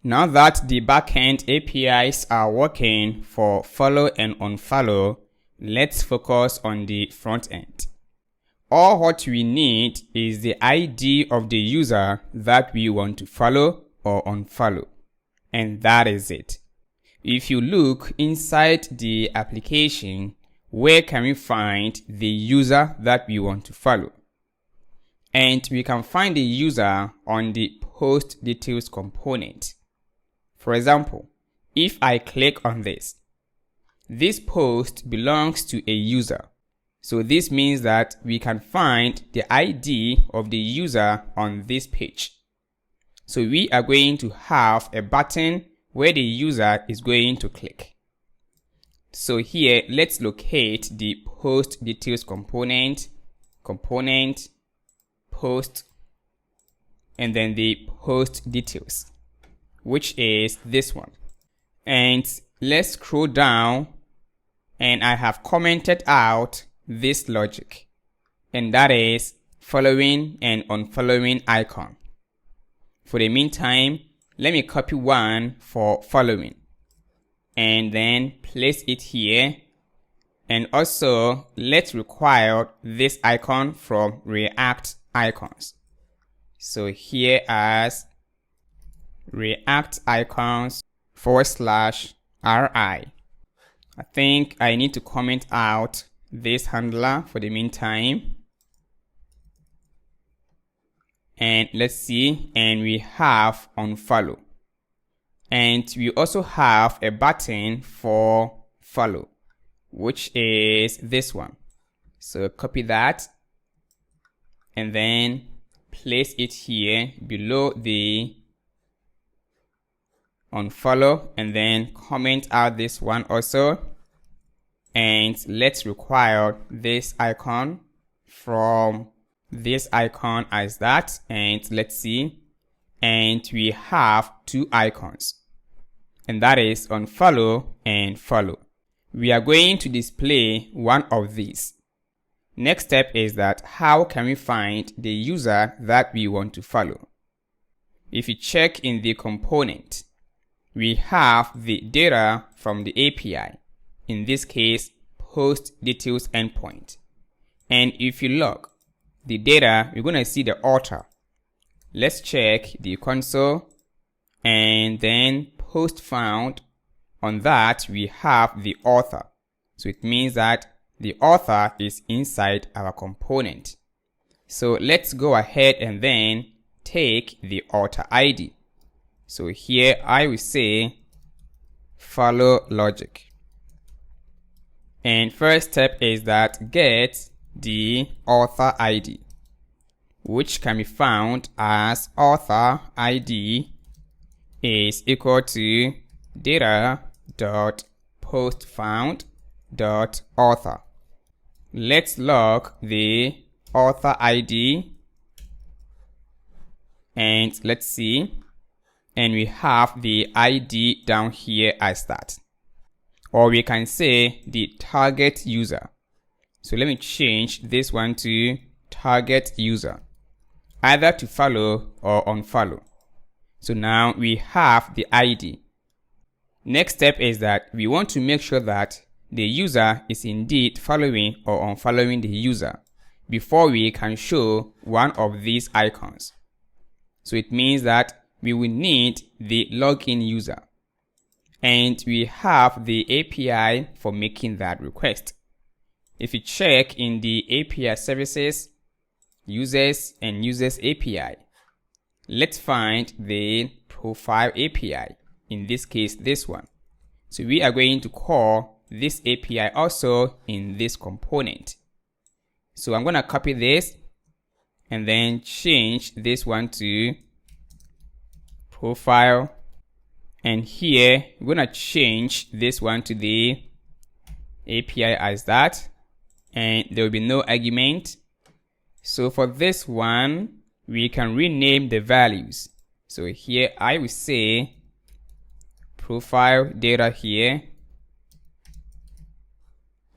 Now that the backend APIs are working for follow and unfollow, let's focus on the front end. All what we need is the ID of the user that we want to follow or unfollow. And that is it. If you look inside the application, where can we find the user that we want to follow? And we can find the user on the post details component. For example, if I click on this post belongs to a user. So this means that we can find the ID of the user on this page. So we are going to have a button where the user is going to click. So here, let's locate the post details component, post, and then the post details, which is this one. And let's scroll down, and I have commented out this logic, and that is following and unfollowing icon. For the meantime, let me copy one for following and then place it here. And also let's require this icon from React icons. So here as React icons /RI. I think I need to comment out this handler for the meantime. And let's see, and we have unfollow. And we also have a button for follow, which is this one. So copy that and then place it here below the unfollow, and then comment out this one also. And let's require this icon from this icon as that. And let's see, and we have two icons, and that is unfollow and follow. We are going to display one of these. Next step is that how can we find the user that we want to follow? If you check in the component, we have the data from the API, in this case post details endpoint. And if you log the data, you're going to see the author. Let's check the console, and then post found. On that we have the author. So it means that the author is inside our component. So let's go ahead and then take the author ID. So here I will say follow logic. And first step is that get the author ID, which can be found as author ID is equal to data.postFound.author. Let's log the author ID, and let's see, and we have the ID down here as that. Or we can say the target user. So let me change this one to target user, either to follow or unfollow. So now we have the ID. Next step is that we want to make sure that the user is indeed following or unfollowing the user before we can show one of these icons. So it means that we will need the login user, and we have the API for making that request. If you check in the API services, users and users API, let's find the profile API, in this case this one. So we are going to call this API also in this component. So I'm going to copy this and then change this one to profile, and here we're going to change this one to the API as that, and there will be no argument. So for this one we can rename the values. So here I will say profile data here,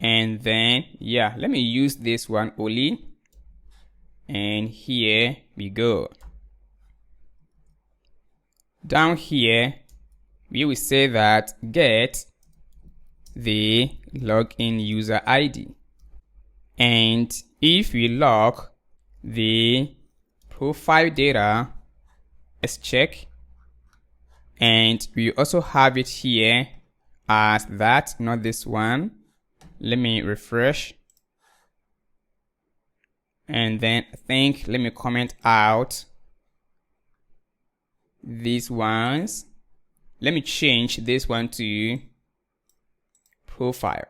and then let me use this one only, and here we go. down here, we will say that get the login user ID. And if we log the profile data, let's check. And we also have it here as that, not this one. Let me refresh. And then I think, let me comment out these ones. Let me change this one to profile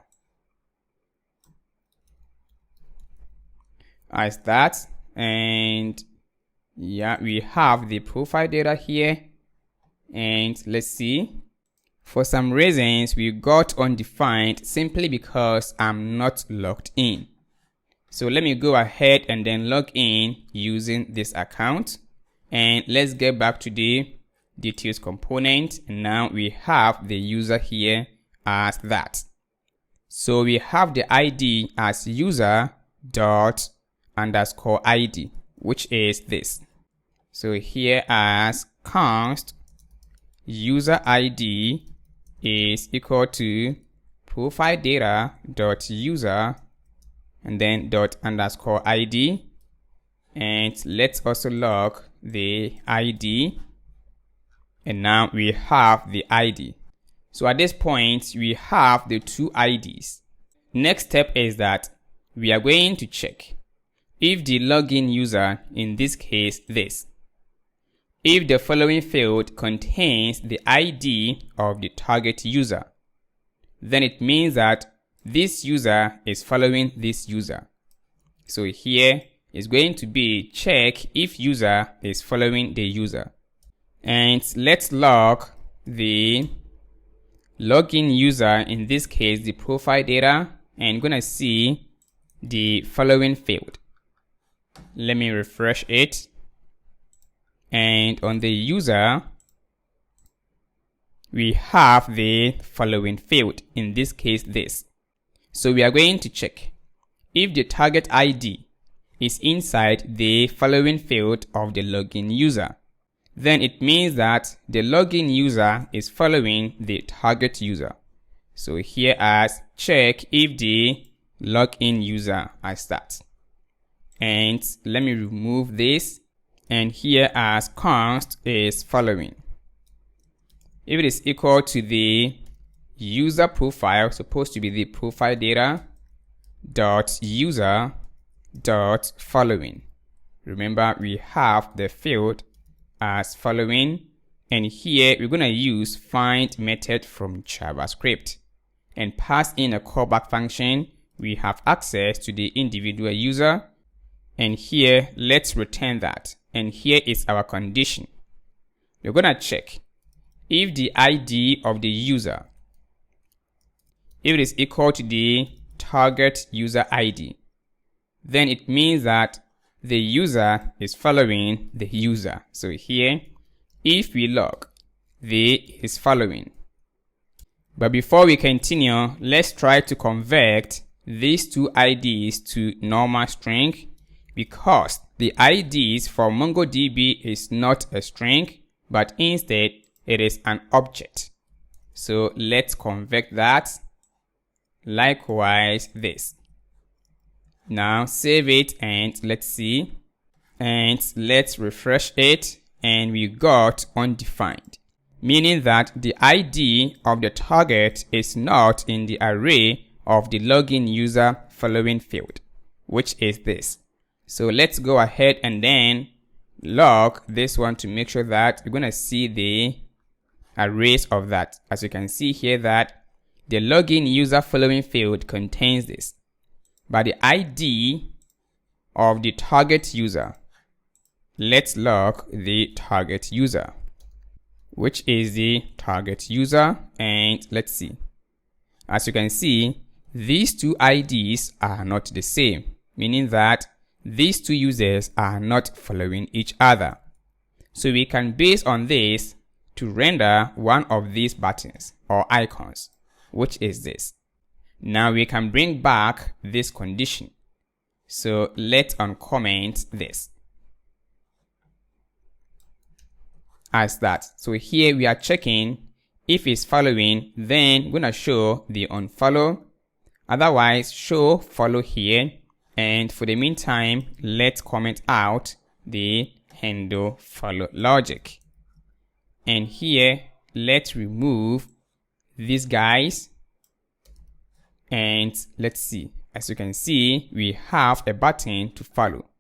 as that. And yeah, we have the profile data here. And let's see. For some reasons, we got undefined simply because I'm not logged in. So let me go ahead and then log in using this account. And let's get back to the details component. And now we have the user here as that. So we have the ID as user dot underscore ID, which is this. So here as const user ID is equal to profile data dot user and then dot underscore ID. And let's also log the ID. And now we have the ID. So at this point, we have the two IDs. Next step is that we are going to check if the login user, in this case this, if the following field contains the ID of the target user, then it means that this user is following this user. So here is going to be check if user is following the user. And let's log the login user, in this case the profile data, and gonna see the following field. Let me refresh it. And on the user, we have the following field, in this case this. So we are going to check if the target ID is inside the following field of the login user. Then it means that the login user is following the target user. So here as check if the login user as that. And let me remove this. And here as const is following. If it is equal to the user profile, supposed to be the profile data dot user dot following. Remember, we have the field as following, and here we're going to use find method from JavaScript and pass in a callback function. We have access to the individual user, and here let's return that. And here is our condition. We're going to check if the ID of the user, if it is equal to the target user ID, then it means that the user is following the user. So here, if we log the is following. But before we continue, let's try to convert these two IDs to normal string, because the IDs for MongoDB is not a string, but instead it is an object. So let's convert that. Likewise this. Now save it and let's see. And let's refresh it, and we got undefined, meaning that the ID of the target is not in the array of the login user following field, which is this. So let's go ahead and then log this one to make sure that we're going to see the arrays of that. As you can see here that the login user following field contains this, but the ID of the target user, let's log the target user, which is the target user. And let's see. As you can see, these two IDs are not the same, meaning that these two users are not following each other. So we can base on this to render one of these buttons or icons, which is this. Now we can bring back this condition. So let's uncomment this. as that. So here we are checking if it's following, then we're gonna show the unfollow. Otherwise, show follow here. And for the meantime, let's comment out the handle follow logic. And here, let's remove these guys. And let's see. As you can see, we have a button to follow.